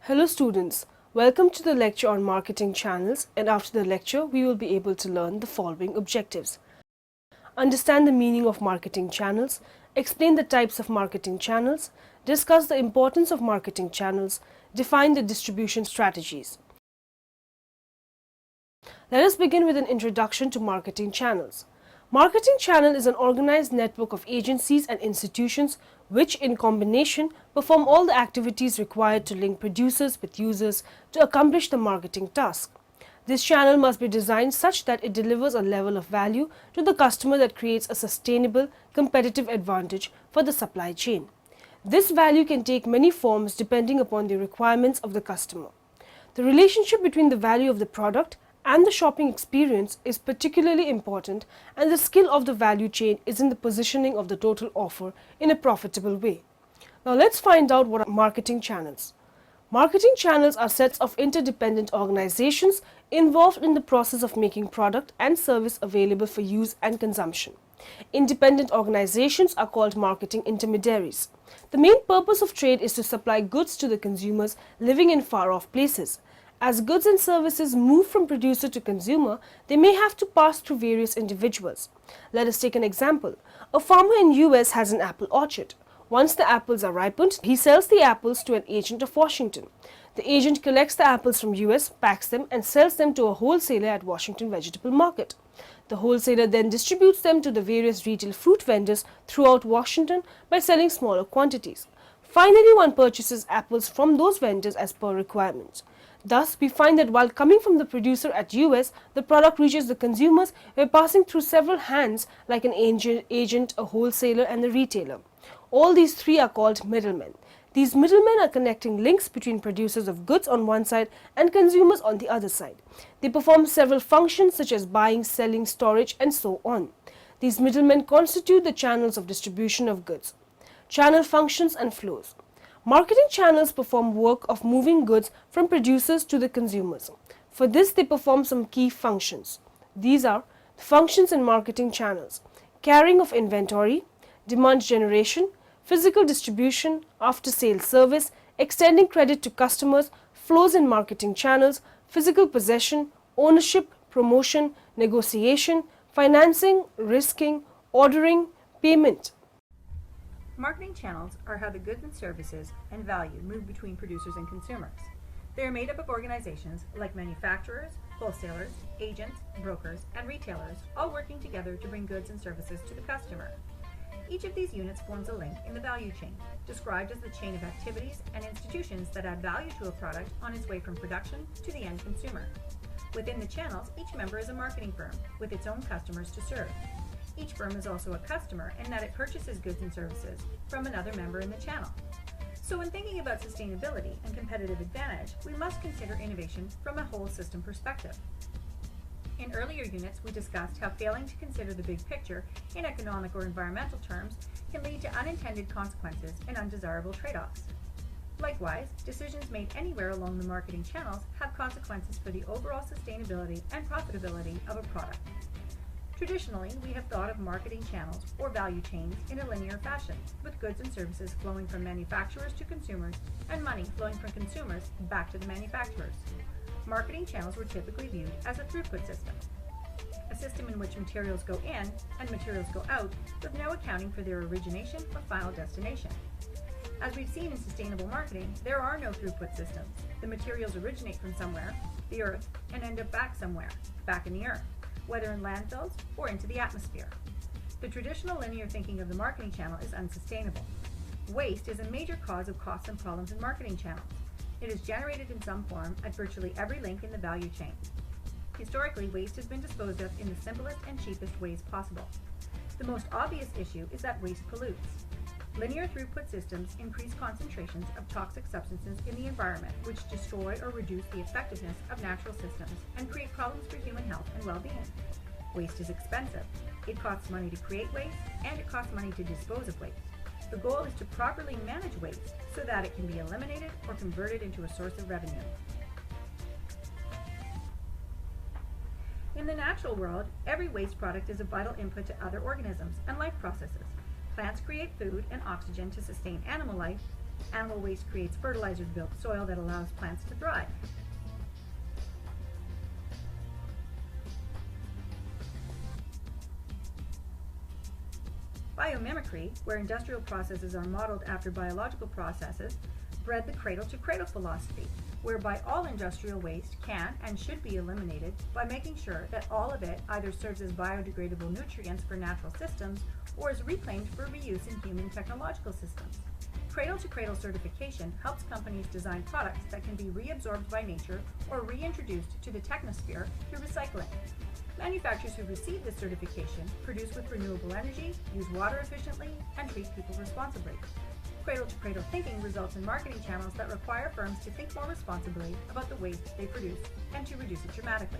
Hello students, welcome to the lecture on marketing channels, and after the lecture we will be able to learn the following objectives. Understand the meaning of marketing channels, explain the types of marketing channels, discuss the importance of marketing channels, define the distribution strategies. Let us begin with an introduction to marketing channels. Marketing channel is an organized network of agencies and institutions which, in combination, perform all the activities required to link producers with users to accomplish the marketing task. This channel must be designed such that it delivers a level of value to the customer that creates a sustainable, competitive advantage for the supply chain. This value can take many forms depending upon the requirements of the customer. The relationship between the value of the product and the shopping experience is particularly important, and the skill of the value chain is in the positioning of the total offer in a profitable way. Now let's find out what are marketing channels. Marketing channels are sets of interdependent organizations involved in the process of making product and service available for use and consumption. Independent organizations are called marketing intermediaries. The main purpose of trade is to supply goods to the consumers living in far-off places. As goods and services move from producer to consumer, they may have to pass through various individuals. Let us take an example. A farmer in US has an apple orchard. Once the apples are ripened, he sells the apples to an agent of Washington. The agent collects the apples from US, packs them and sells them to a wholesaler at Washington Vegetable Market. The wholesaler then distributes them to the various retail fruit vendors throughout Washington by selling smaller quantities. Finally, one purchases apples from those vendors as per requirement. Thus, we find that while coming from the producer at US, the product reaches the consumers by passing through several hands like an agent, a wholesaler and the retailer. All these three are called middlemen. These middlemen are connecting links between producers of goods on one side and consumers on the other side. They perform several functions such as buying, selling, storage and so on. These middlemen constitute the channels of distribution of goods. Channel functions and flows. Marketing channels perform work of moving goods from producers to the consumers. For this, they perform some key functions. These are the functions in marketing channels: carrying of inventory, demand generation, physical distribution, after-sales service, extending credit to customers, flows in marketing channels, physical possession, ownership, promotion, negotiation, financing, risking, ordering, payment. Marketing channels are how the goods and services and value move between producers and consumers. They are made up of organizations like manufacturers, wholesalers, agents, brokers, and retailers, all working together to bring goods and services to the customer. Each of these units forms a link in the value chain, described as the chain of activities and institutions that add value to a product on its way from production to the end consumer. Within the channels, each member is a marketing firm with its own customers to serve. Each firm is also a customer in that it purchases goods and services from another member in the channel. So when thinking about sustainability and competitive advantage, we must consider innovation from a whole system perspective. In earlier units, we discussed how failing to consider the big picture in economic or environmental terms can lead to unintended consequences and undesirable trade-offs. Likewise, decisions made anywhere along the marketing channels have consequences for the overall sustainability and profitability of a product. Traditionally, we have thought of marketing channels or value chains in a linear fashion, with goods and services flowing from manufacturers to consumers and money flowing from consumers back to the manufacturers. Marketing channels were typically viewed as a throughput system, a system in which materials go in and materials go out with no accounting for their origination or final destination. As we've seen in sustainable marketing, there are no throughput systems. The materials originate from somewhere, the earth, and end up back somewhere, back in the earth, whether in landfills or into the atmosphere. The traditional linear thinking of the marketing channel is unsustainable. Waste is a major cause of costs and problems in marketing channels. It is generated in some form at virtually every link in the value chain. Historically, waste has been disposed of in the simplest and cheapest ways possible. The most obvious issue is that waste pollutes. Linear throughput systems increase concentrations of toxic substances in the environment, which destroy or reduce the effectiveness of natural systems and create problems for human health and well-being. Waste is expensive. It costs money to create waste, and it costs money to dispose of waste. The goal is to properly manage waste so that it can be eliminated or converted into a source of revenue. In the natural world, every waste product is a vital input to other organisms and life processes. Plants create food and oxygen to sustain animal life, Animal waste creates fertilizer to build soil that allows plants to thrive. Biomimicry, where industrial processes are modeled after biological processes, bred the cradle-to-cradle philosophy, whereby all industrial waste can and should be eliminated by making sure that all of it either serves as biodegradable nutrients for natural systems or is reclaimed for reuse in human technological systems. Cradle-to-cradle certification helps companies design products that can be reabsorbed by nature or reintroduced to the technosphere through recycling. Manufacturers who receive this certification produce with renewable energy, use water efficiently, and treat people responsibly. Cradle-to-cradle thinking results in marketing channels that require firms to think more responsibly about the waste they produce and to reduce it dramatically.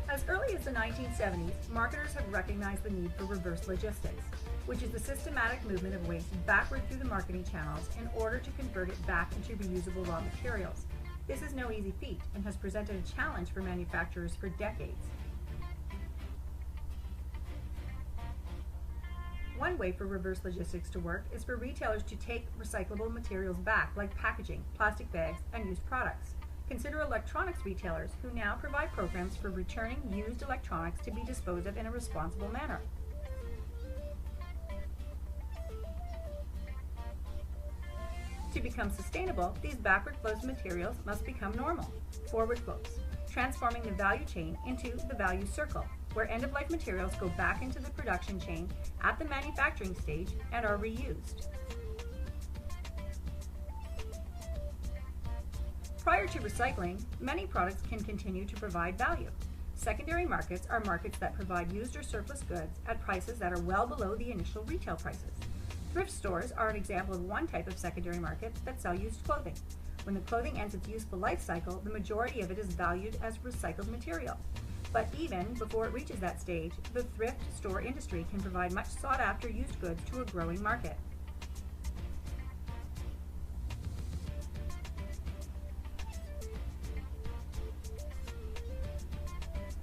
As early as the 1970s, marketers have recognized the need for reverse logistics, which is the systematic movement of waste backward through the marketing channels in order to convert it back into reusable raw materials. This is no easy feat and has presented a challenge for manufacturers for decades. One way for reverse logistics to work is for retailers to take recyclable materials back, like packaging, plastic bags, and used products. Consider electronics retailers who now provide programs for returning used electronics to be disposed of in a responsible manner. To become sustainable, these backward flows of materials must become normal, forward flows, transforming the value chain into the value circle, where end-of-life materials go back into the production chain at the manufacturing stage and are reused. Prior to recycling, many products can continue to provide value. Secondary markets are markets that provide used or surplus goods at prices that are well below the initial retail prices. Thrift stores are an example of one type of secondary market that sell used clothing. When the clothing ends its useful life cycle, the majority of it is valued as recycled material. But even before it reaches that stage, the thrift store industry can provide much sought-after used goods to a growing market.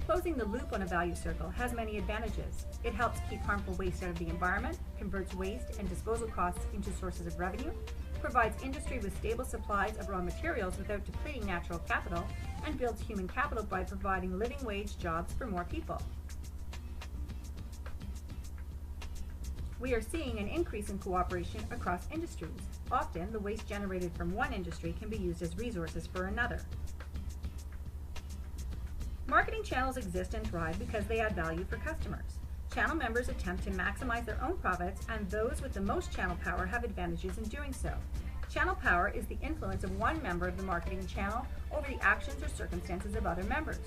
Closing the loop on a value circle has many advantages. It helps keep harmful waste out of the environment, converts waste and disposal costs into sources of revenue, provides industry with stable supplies of raw materials without depleting natural capital, and builds human capital by providing living wage jobs for more people. We are seeing an increase in cooperation across industries. Often, the waste generated from one industry can be used as resources for another. Marketing channels exist and thrive because they add value for customers. Channel members attempt to maximize their own profits, and those with the most channel power have advantages in doing so. Channel power is the influence of one member of the marketing channel over the actions or circumstances of other members.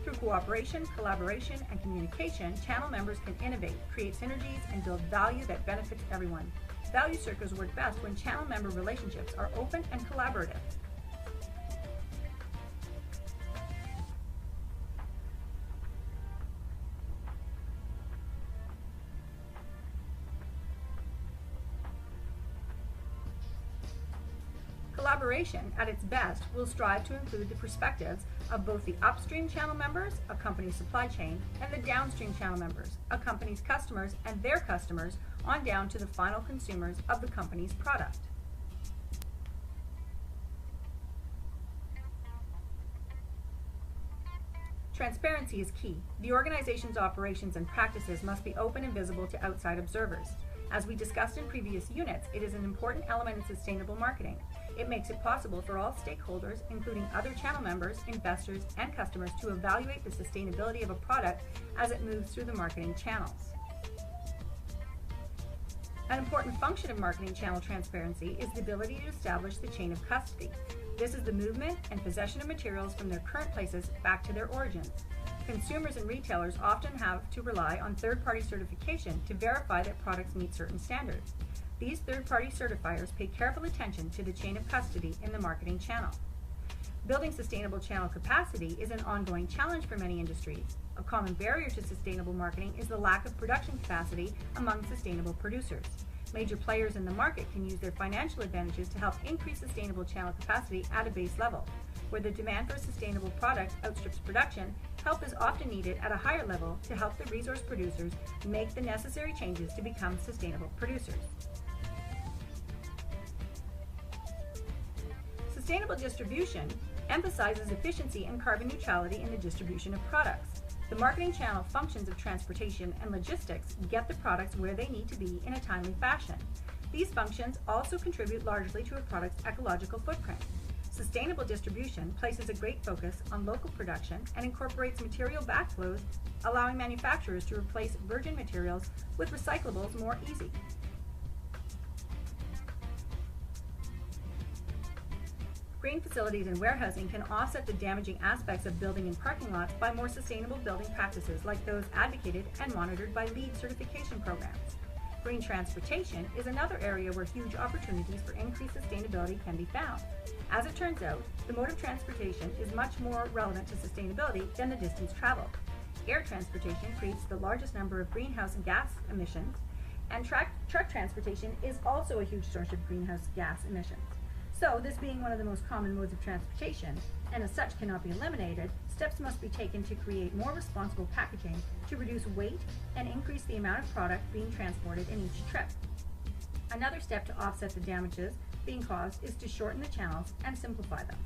Through cooperation, collaboration, and communication, channel members can innovate, create synergies, and build value that benefits everyone. Value circles work best when channel member relationships are open and collaborative. Collaboration, at its best, will strive to include the perspectives of both the upstream channel members, a company's supply chain, and the downstream channel members, a company's customers and their customers, on down to the final consumers of the company's product. Transparency is key. The organization's operations and practices must be open and visible to outside observers. As we discussed in previous units, it is an important element in sustainable marketing. It makes it possible for all stakeholders, including other channel members, investors, and customers, to evaluate the sustainability of a product as it moves through the marketing channels. An important function of marketing channel transparency is the ability to establish the chain of custody. This is the movement and possession of materials from their current places back to their origins. Consumers and retailers often have to rely on third-party certification to verify that products meet certain standards. These third-party certifiers pay careful attention to the chain of custody in the marketing channel. Building sustainable channel capacity is an ongoing challenge for many industries. A common barrier to sustainable marketing is the lack of production capacity among sustainable producers. Major players in the market can use their financial advantages to help increase sustainable channel capacity at a base level. where the demand for a sustainable product outstrips production, help is often needed at a higher level to help the resource producers make the necessary changes to become sustainable producers. Sustainable distribution emphasizes efficiency and carbon neutrality in the distribution of products. The marketing channel functions of transportation and logistics get the products where they need to be in a timely fashion. These functions also contribute largely to a product's ecological footprint. Sustainable distribution places a great focus on local production and incorporates material backflows, allowing manufacturers to replace virgin materials with recyclables more easy. Green facilities and warehousing can offset the damaging aspects of building and parking lots by more sustainable building practices like those advocated and monitored by LEED certification programs. Green transportation is another area where huge opportunities for increased sustainability can be found. As it turns out, the mode of transportation is much more relevant to sustainability than the distance traveled. Air transportation creates the largest number of greenhouse gas emissions, and truck transportation is also a huge source of greenhouse gas emissions. So, this being one of the most common modes of transportation, and as such cannot be eliminated, steps must be taken to create more responsible packaging to reduce weight and increase the amount of product being transported in each trip. Another step to offset the damages being caused is to shorten the channels and simplify them.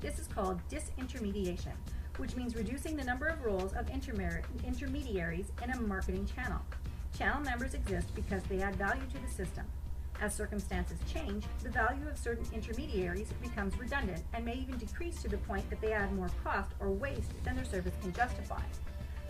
This is called disintermediation, which means reducing the number of roles of intermediaries in a marketing channel. Channel members exist because they add value to the system. As circumstances change, the value of certain intermediaries becomes redundant and may even decrease to the point that they add more cost or waste than their service can justify.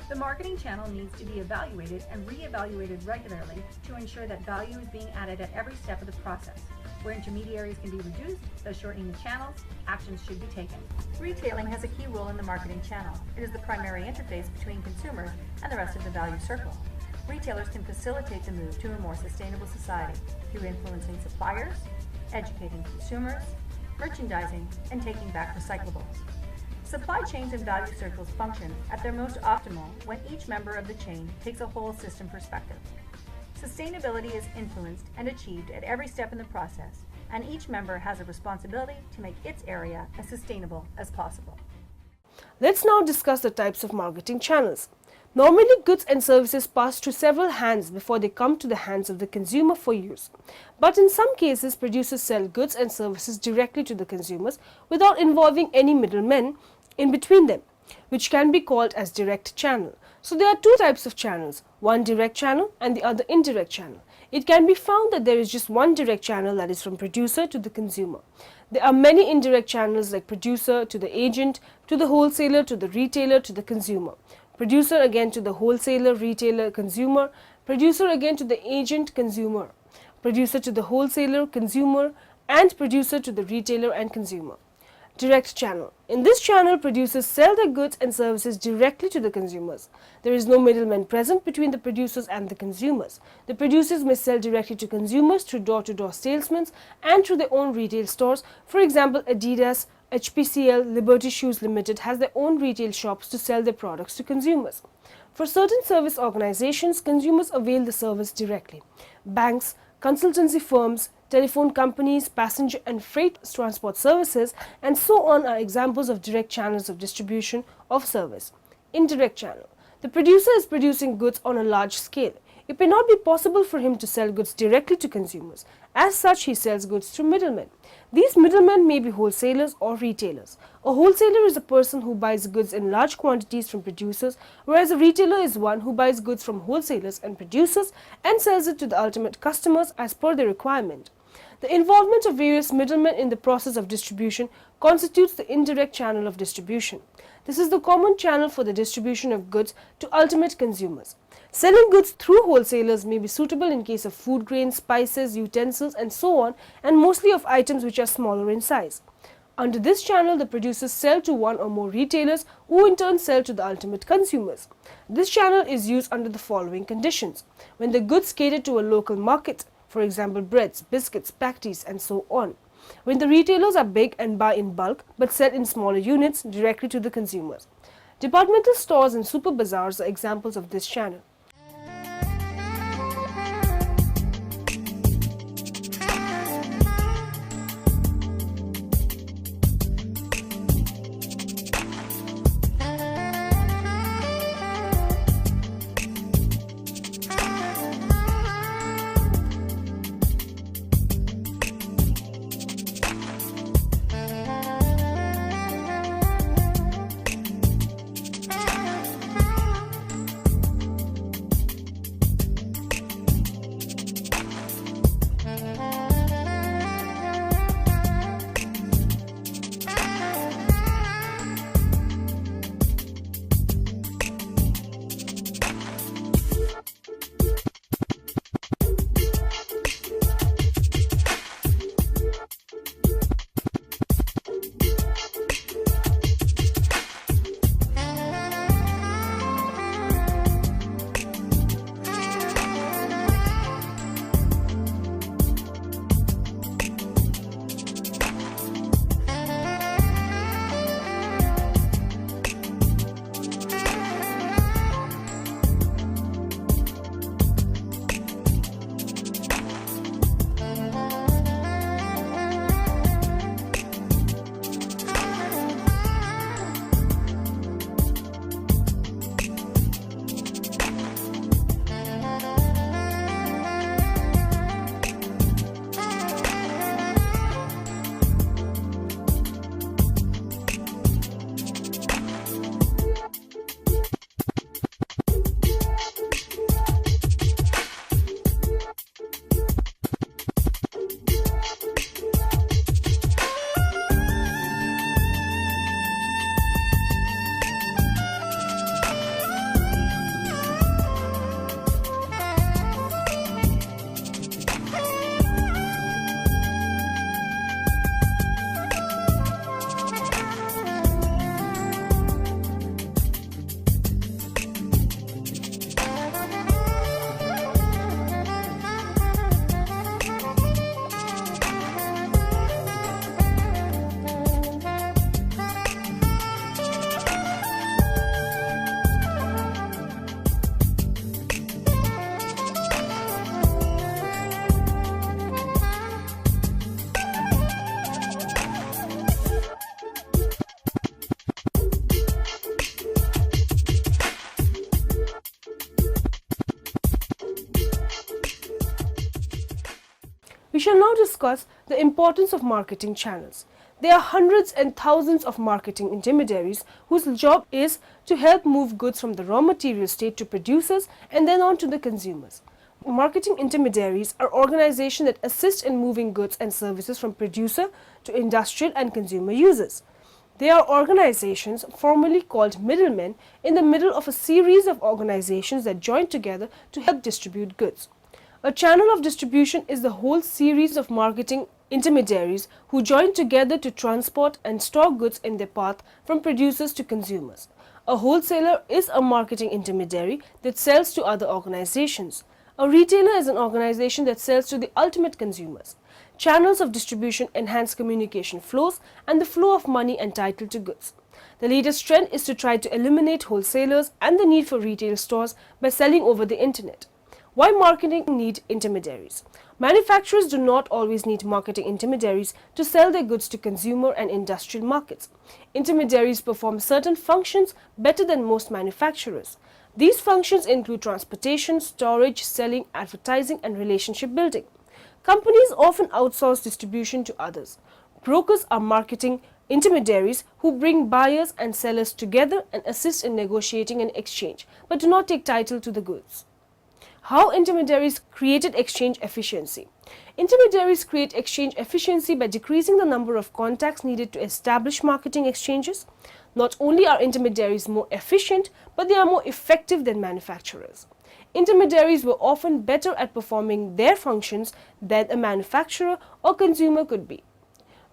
The marketing channel needs to be evaluated and re-evaluated regularly to ensure that value is being added at every step of the process. Where intermediaries can be reduced, thus shortening the channels, actions should be taken. Retailing has a key role in the marketing channel. It is the primary interface between consumers and the rest of the value circle. Retailers can facilitate the move to a more sustainable society through influencing suppliers, educating consumers, merchandising, and taking back recyclables. Supply chains and value circles function at their most optimal when each member of the chain takes a whole system perspective. Sustainability is influenced and achieved at every step in the process, and each member has a responsibility to make its area as sustainable as possible. Let's now discuss the types of marketing channels. Normally, goods and services pass through several hands before they come to the hands of the consumer for use. But in some cases, producers sell goods and services directly to the consumers without involving any middlemen in between them, which can be called as direct channel. So there are two types of channels, one direct channel and the other indirect channel. It can be found that there is just one direct channel, that is from producer to the consumer. There are many indirect channels like producer to the agent, to the wholesaler, to the retailer, to the consumer. Producer again to the wholesaler, retailer, consumer. Producer again to the agent, consumer. Producer to the wholesaler, consumer, and producer to the retailer and consumer. Direct channel. In this channel, producers sell their goods and services directly to the consumers. There is no middleman present between the producers and the consumers. The producers may sell directly to consumers through door-to-door salesmen and through their own retail stores. For example, Adidas, HPCL, Liberty Shoes Limited has their own retail shops to sell their products to consumers. For certain service organizations, consumers avail the service directly. Banks, consultancy firms, telephone companies, passenger and freight transport services, and so on are examples of direct channels of distribution of service. Indirect channel. The producer is producing goods on a large scale. It may not be possible for him to sell goods directly to consumers. As such, he sells goods through middlemen. These middlemen may be wholesalers or retailers. A wholesaler is a person who buys goods in large quantities from producers, whereas a retailer is one who buys goods from wholesalers and producers and sells it to the ultimate customers as per their requirement. The involvement of various middlemen in the process of distribution constitutes the indirect channel of distribution. This is the common channel for the distribution of goods to ultimate consumers. Selling goods through wholesalers may be suitable in case of food grains, spices, utensils, and so on, and mostly of items which are smaller in size. Under this channel, the producers sell to one or more retailers who in turn sell to the ultimate consumers. This channel is used under the following conditions: when the goods cater to a local market, for example breads, biscuits, patties, and so on. When the retailers are big and buy in bulk but sell in smaller units directly to the consumers. Departmental stores and super bazaars are examples of this channel. we shall now discuss the importance of marketing channels. There are hundreds and thousands of marketing intermediaries whose job is to help move goods from the raw material state to producers and then on to the consumers. Marketing intermediaries are organizations that assist in moving goods and services from producer to industrial and consumer users. They are organizations formerly called middlemen in the middle of a series of organizations that join together to help distribute goods. A channel of distribution is the whole series of marketing intermediaries who join together to transport and store goods in their path from producers to consumers. A wholesaler is a marketing intermediary that sells to other organizations. A retailer is an organization that sells to the ultimate consumers. Channels of distribution enhance communication flows and the flow of money entitled to goods. The latest trend is to try to eliminate wholesalers and the need for retail stores by selling over the internet. Why marketing need intermediaries? Manufacturers do not always need marketing intermediaries to sell their goods to consumer and industrial markets. Intermediaries perform certain functions better than most manufacturers. These functions include transportation, storage, selling, advertising, and relationship building. Companies often outsource distribution to others. Brokers are marketing intermediaries who bring buyers and sellers together and assist in negotiating an exchange, but do not take title to the goods. How intermediaries created exchange efficiency? Intermediaries create exchange efficiency by decreasing the number of contacts needed to establish marketing exchanges. Not only are intermediaries more efficient, but they are more effective than manufacturers. Intermediaries were often better at performing their functions than a manufacturer or consumer could be.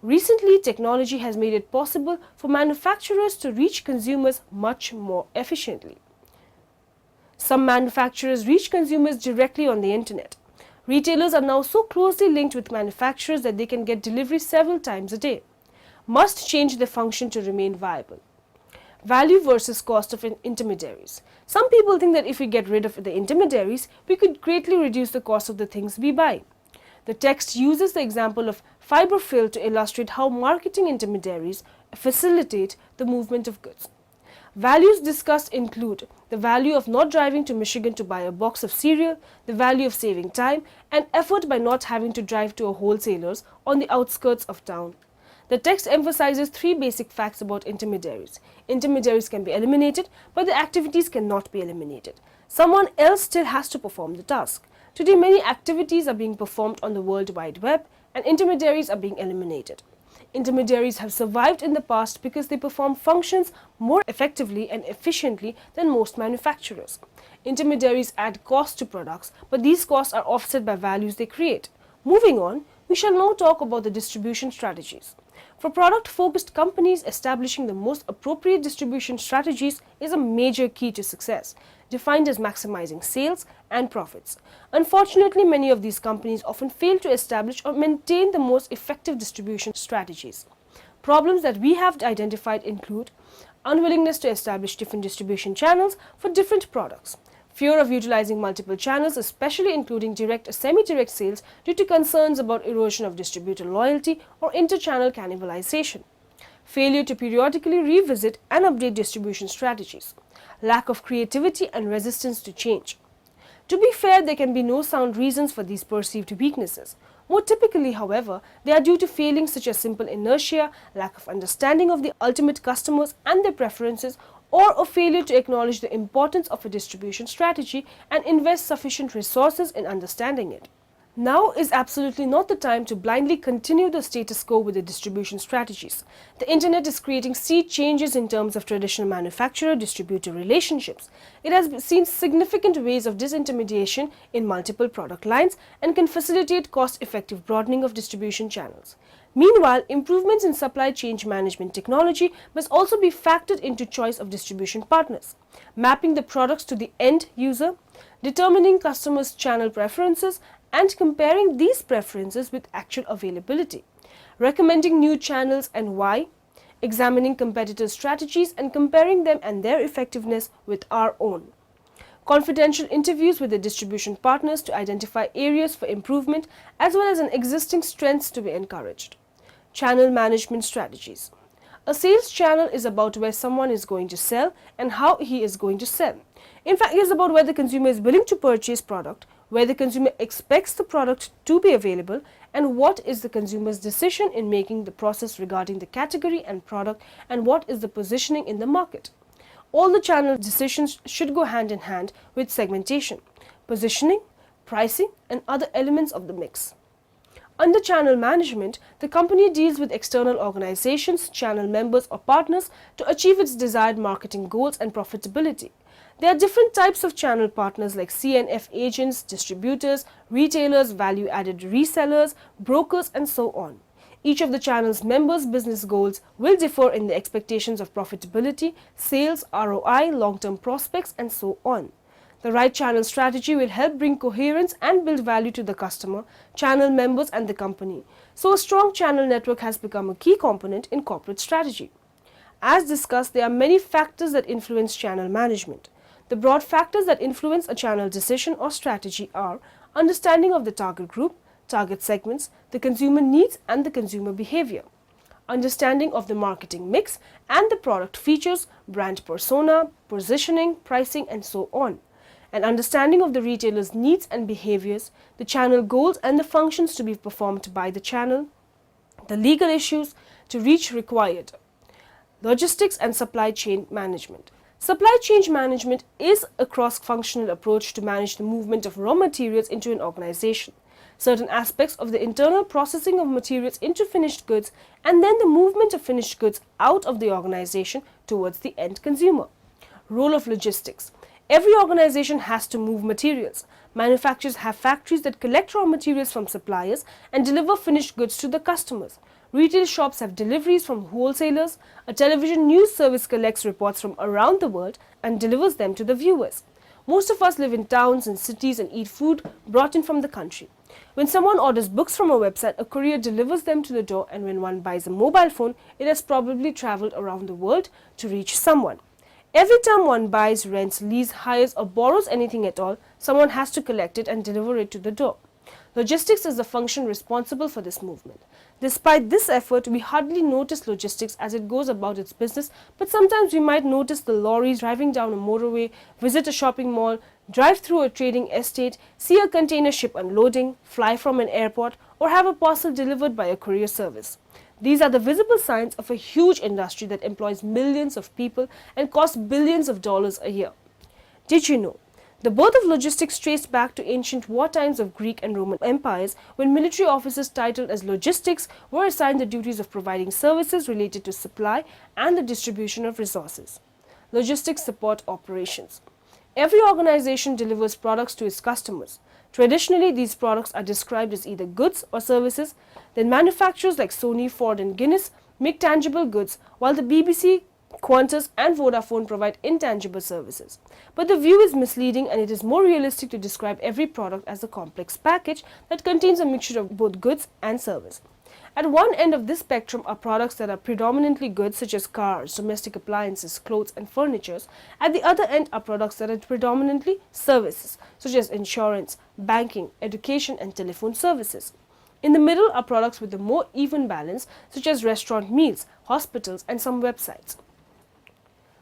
Recently, technology has made it possible for manufacturers to reach consumers much more efficiently. Some manufacturers reach consumers directly on the internet. Retailers are now so closely linked with manufacturers that they can get delivery several times a day. Must change their function to remain viable. Value versus cost of intermediaries. Some people think that if we get rid of the intermediaries, we could greatly reduce the cost of the things we buy. The text uses the example of fiber fill to illustrate how marketing intermediaries facilitate the movement of goods. Values discussed include the value of not driving to Michigan to buy a box of cereal, the value of saving time, and effort by not having to drive to a wholesaler's on the outskirts of town. The text emphasizes three basic facts about intermediaries. Intermediaries can be eliminated, but the activities cannot be eliminated. Someone else still has to perform the task. Today, many activities are being performed on the World Wide Web, and intermediaries are being eliminated. Intermediaries have survived in the past because they perform functions more effectively and efficiently than most manufacturers. Intermediaries add cost to products, but these costs are offset by values they create. Moving on, we shall now talk about the distribution strategies. For product-focused companies, establishing the most appropriate distribution strategies is a major key to success, defined as maximizing sales and profits. Unfortunately, many of these companies often fail to establish or maintain the most effective distribution strategies. Problems that we have identified include unwillingness to establish different distribution channels for different products, fear of utilizing multiple channels, especially including direct or semi-direct sales due to concerns about erosion of distributor loyalty or inter-channel cannibalization, failure to periodically revisit and update distribution strategies, lack of creativity and resistance to change. To be fair, there can be no sound reasons for these perceived weaknesses. More typically, however, they are due to failings such as simple inertia, lack of understanding of the ultimate customers and their preferences, or a failure to acknowledge the importance of a distribution strategy and invest sufficient resources in understanding it. Now is absolutely not the time to blindly continue the status quo with the distribution strategies. The internet is creating sea changes in terms of traditional manufacturer-distributor relationships. It has seen significant ways of disintermediation in multiple product lines and can facilitate cost-effective broadening of distribution channels. Meanwhile, improvements in supply chain management technology must also be factored into choice of distribution partners, mapping the products to the end user, determining customers' channel preferences, and comparing these preferences with actual availability, recommending new channels and why, examining competitors' strategies and comparing them and their effectiveness with our own. Confidential interviews with the distribution partners to identify areas for improvement as well as an existing strengths to be encouraged. Channel management strategies. A sales channel is about where someone is going to sell and how he is going to sell. In fact, it is about where the consumer is willing to purchase product, where the consumer expects the product to be available, and what is the consumer's decision in making the process regarding the category and product, and what is the positioning in the market. All the channel decisions should go hand in hand with segmentation, positioning, pricing, and other elements of the mix. Under channel management, the company deals with external organizations, channel members or partners to achieve its desired marketing goals and profitability. There are different types of channel partners like C&F agents, distributors, retailers, value-added resellers, brokers, and so on. Each of the channel's members' business goals will differ in the expectations of profitability, sales, ROI, long-term prospects, and so on. The right channel strategy will help bring coherence and build value to the customer, channel members, and the company. So a strong channel network has become a key component in corporate strategy. As discussed, there are many factors that influence channel management. The broad factors that influence a channel decision or strategy are understanding of the target group, target segments, the consumer needs, and the consumer behavior. Understanding of the marketing mix and the product features, brand persona, positioning, pricing, and so on. An understanding of the retailer's needs and behaviors, the channel goals and the functions to be performed by the channel, the legal issues to reach required, logistics and supply chain management. Supply chain management is a cross-functional approach to manage the movement of raw materials into an organization, certain aspects of the internal processing of materials into finished goods, and then the movement of finished goods out of the organization towards the end consumer. Role of logistics. Every organization has to move materials. Manufacturers have factories that collect raw materials from suppliers and deliver finished goods to the customers. Retail shops have deliveries from wholesalers. A television news service collects reports from around the world and delivers them to the viewers. Most of us live in towns and cities and eat food brought in from the country. When someone orders books from a website, a courier delivers them to the door, and when one buys a mobile phone, it has probably traveled around the world to reach someone. Every time one buys, rents, leases, hires or borrows anything at all, someone has to collect it and deliver it to the door. Logistics is the function responsible for this movement. Despite this effort, we hardly notice logistics as it goes about its business, but sometimes we might notice the lorries driving down a motorway, visit a shopping mall, drive through a trading estate, see a container ship unloading, fly from an airport, or have a parcel delivered by a courier service. These are the visible signs of a huge industry that employs millions of people and costs billions of dollars a year. Did you know? The birth of logistics traced back to ancient war times of Greek and Roman empires, when military officers titled as logistics were assigned the duties of providing services related to supply and the distribution of resources. Logistics support operations. Every organization delivers products to its customers. Traditionally, these products are described as either goods or services. Then manufacturers like Sony, Ford and Guinness make tangible goods, while the BBC, Qantas and Vodafone provide intangible services. But the view is misleading, and it is more realistic to describe every product as a complex package that contains a mixture of both goods and service. At one end of this spectrum are products that are predominantly goods such as cars, domestic appliances, clothes and furniture. At the other end are products that are predominantly services such as insurance, banking, education and telephone services. In the middle are products with a more even balance such as restaurant meals, hospitals and some websites.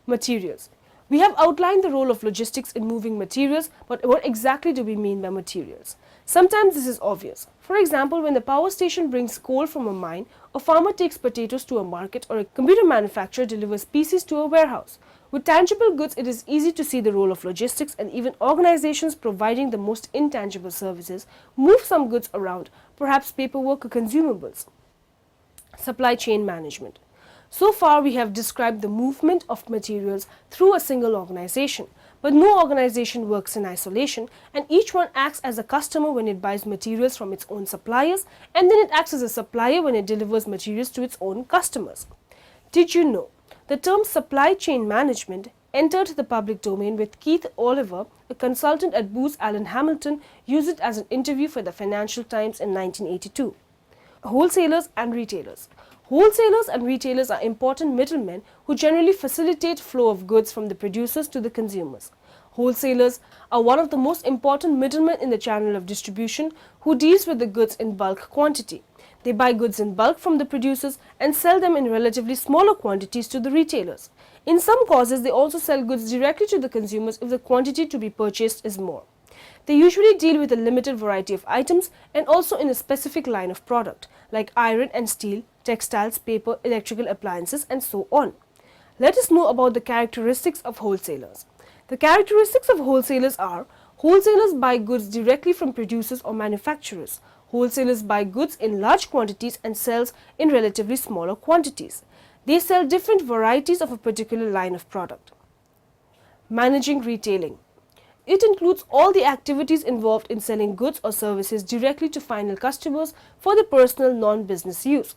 Materials. We have outlined the role of logistics in moving materials, but what exactly do we mean by materials? Sometimes this is obvious. For example, when the power station brings coal from a mine, a farmer takes potatoes to a market, or a computer manufacturer delivers PCs to a warehouse. With tangible goods, it is easy to see the role of logistics, and even organizations providing the most intangible services move some goods around, perhaps paperwork or consumables. Supply chain management. So far, we have described the movement of materials through a single organization, but no organization works in isolation, and each one acts as a customer when it buys materials from its own suppliers, and then it acts as a supplier when it delivers materials to its own customers. Did you know? The term supply chain management entered the public domain with Keith Oliver, a consultant at Booz Allen Hamilton, used it as an interview for the Financial Times in 1982. Wholesalers and retailers. Wholesalers and retailers are important middlemen who generally facilitate flow of goods from the producers to the consumers. Wholesalers are one of the most important middlemen in the channel of distribution who deals with the goods in bulk quantity. They buy goods in bulk from the producers and sell them in relatively smaller quantities to the retailers. In some cases, they also sell goods directly to the consumers if the quantity to be purchased is more. They usually deal with a limited variety of items and also in a specific line of product, like iron and steel, textiles, paper, electrical appliances, and so on. Let us know about the characteristics of wholesalers. The characteristics of wholesalers are: wholesalers buy goods directly from producers or manufacturers. Wholesalers buy goods in large quantities and sells in relatively smaller quantities. They sell different varieties of a particular line of product. Managing retailing. It includes all the activities involved in selling goods or services directly to final customers for their personal non-business use.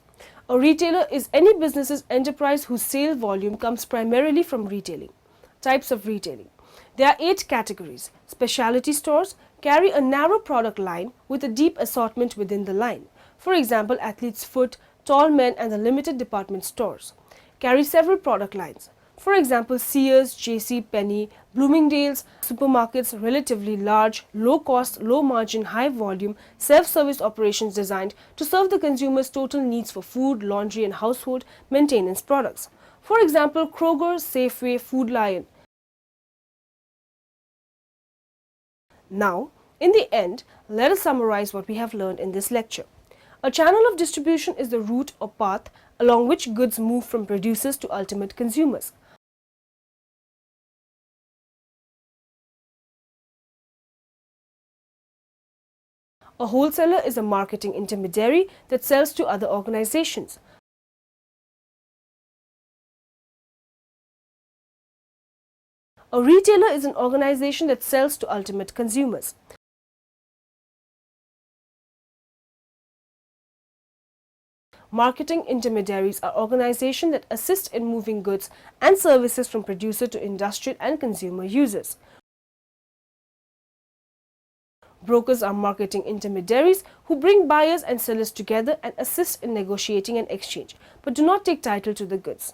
A retailer is any business's enterprise whose sale volume comes primarily from retailing. Types of retailing. There are 8 categories. Specialty stores carry a narrow product line with a deep assortment within the line. For example, Athlete's Foot, Tall Men, and the limited department stores carry several product lines. For example, Sears, J.C. Penney, Bloomingdale's supermarkets, relatively large, low-cost, low-margin, high-volume, self-service operations designed to serve the consumer's total needs for food, laundry, and household maintenance products. For example, Kroger, Safeway, Food Lion. Now, in the end, let us summarize what we have learned in this lecture. A channel of distribution is the route or path along which goods move from producers to ultimate consumers. A wholesaler is a marketing intermediary that sells to other organizations. A retailer is an organization that sells to ultimate consumers. Marketing intermediaries are organizations that assist in moving goods and services from producer to industrial and consumer users. Brokers are marketing intermediaries who bring buyers and sellers together and assist in negotiating an exchange, but do not take title to the goods.